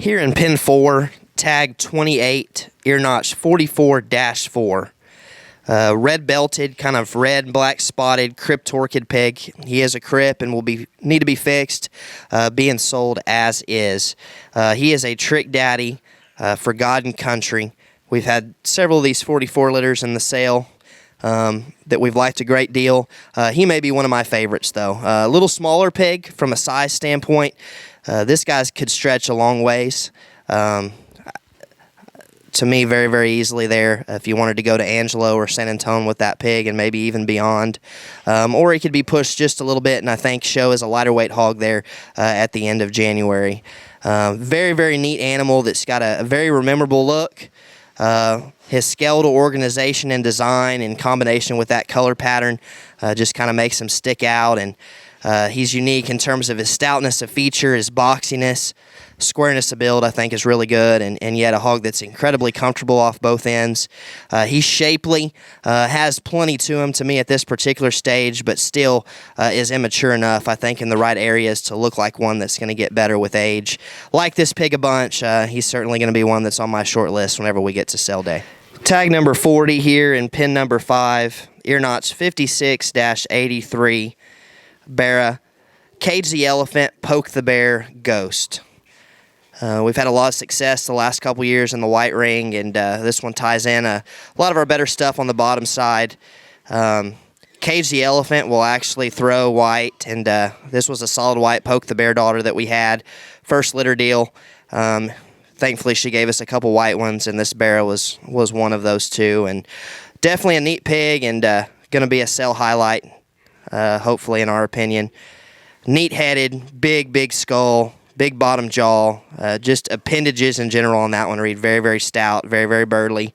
Here in pin 4, tag 28, ear notch 44-4. Red belted, kind of red and black spotted Crypt Orchid pig. He is a crip and will need to be fixed, being sold as is. He is a trick daddy for God and country. We've had several of these 44 litters in the sale that we've liked a great deal. He may be one of my favorites, though. A little smaller pig from a size standpoint. This guy could stretch a long ways. To me, very, very easily there if you wanted to go to Angelo or San Antonio with that pig and maybe even beyond. Or he could be pushed just a little bit and I think show as a lighter weight hog there at the end of January. Very, very neat animal that's got a very memorable look. His skeletal organization and design in combination with that color pattern just kind of makes him stick out, and he's unique in terms of his stoutness of feature, his boxiness, squareness of build. I think is really good, and yet a hog that's incredibly comfortable off both ends. He's shapely, has plenty to him to me at this particular stage, but still is immature enough, I think, in the right areas to look like one that's going to get better with age. Like this pig a bunch, he's certainly going to be one that's on my short list whenever we get to sale day. Tag number 40 here in pin number 5, ear notch 56-83, Barra, Cage the Elephant, Poke the Bear, Ghost. We've had a lot of success the last couple years in the white ring, and this one ties in a lot of our better stuff on the bottom side. Cage the Elephant will actually throw white, and this was a solid white Poke the Bear daughter that we had. First litter deal. Thankfully, she gave us a couple white ones, and this Barra was one of those two. And definitely a neat pig, and going to be a sale highlight, hopefully, in our opinion. Neat-headed, big skull, big bottom jaw. Just appendages in general on that one read very, very stout, very, very burly.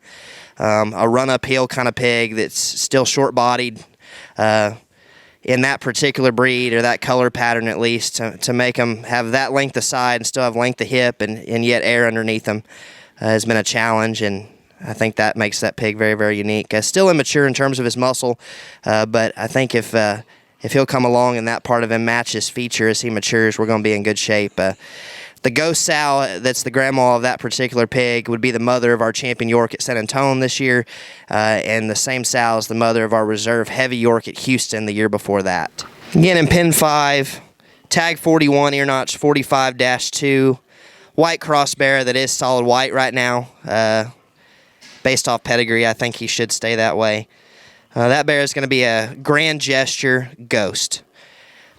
A run-uphill kind of pig that's still short-bodied. In that particular breed, or that color pattern at least, to make them have that length of side and still have length of hip and yet air underneath them has been a challenge, and I think that makes that pig very, very unique. Still immature in terms of his muscle, but I think if he'll come along and that part of him matches feature as he matures, we're going to be in good shape. The Ghost sow, that's the grandma of that particular pig, would be the mother of our champion York at San Antonio this year, and the same sow is the mother of our reserve heavy York at Houston the year before that. Again in pin 5, tag 41, ear notch 45-2, white cross bear that is solid white right now. Based off pedigree, I think he should stay that way. That bear is going to be a Grand Gesture Ghost.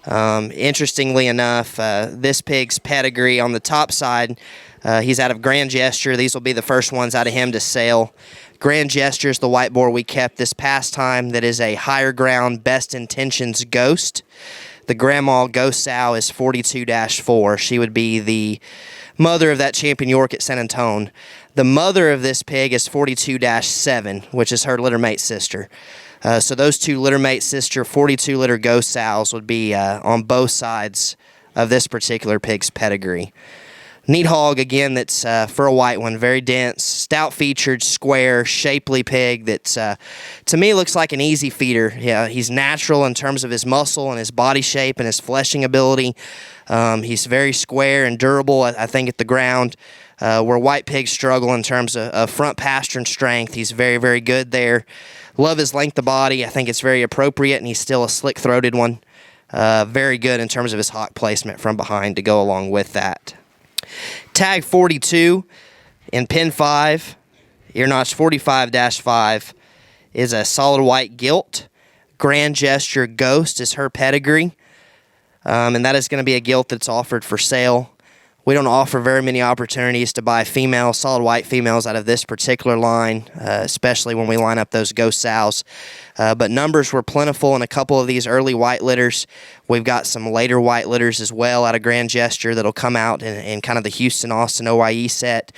Interestingly enough, this pig's pedigree on the top side, he's out of Grand Gesture. These will be the first ones out of him to sale. Grand Gesture is the white boar we kept this past time that is a higher ground, best intentions Ghost. The grandma Ghost sow is 42-4. She would be the mother of that champion York at San Antonio. The mother of this pig is 42-7, which is her littermate sister. So those two littermate sister 42-litter Ghost sows would be on both sides of this particular pig's pedigree. Neat hog, again, that's for a white one, very dense, stout-featured, square, shapely pig that's, to me, looks like an easy feeder. Yeah, he's natural in terms of his muscle and his body shape and his fleshing ability. He's very square and durable, I think, at the ground. Where white pigs struggle in terms of front pastern strength, he's very, very good there. Love his length of body. I think it's very appropriate, and he's still a slick-throated one. Very good in terms of his hock placement from behind to go along with that. Tag 42 in pin 5, ear notch 45-5, is a solid white gilt. Grand Gesture Ghost is her pedigree, and that is going to be a gilt that's offered for sale. We don't offer very many opportunities to buy female, solid white females out of this particular line, especially when we line up those Ghost sows. But numbers were plentiful in a couple of these early white litters. We've got some later white litters as well out of Grand Gesture that'll come out in kind of the Houston-Austin OYE set.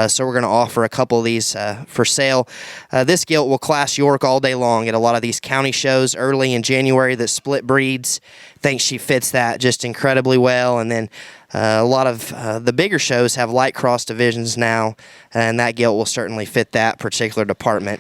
So we're going to offer a couple of these for sale. This gilt will class York all day long at a lot of these county shows early in January that split breeds. I think she fits that just incredibly well. And then a lot of the bigger shows have light cross divisions now, and that gilt will certainly fit that particular department.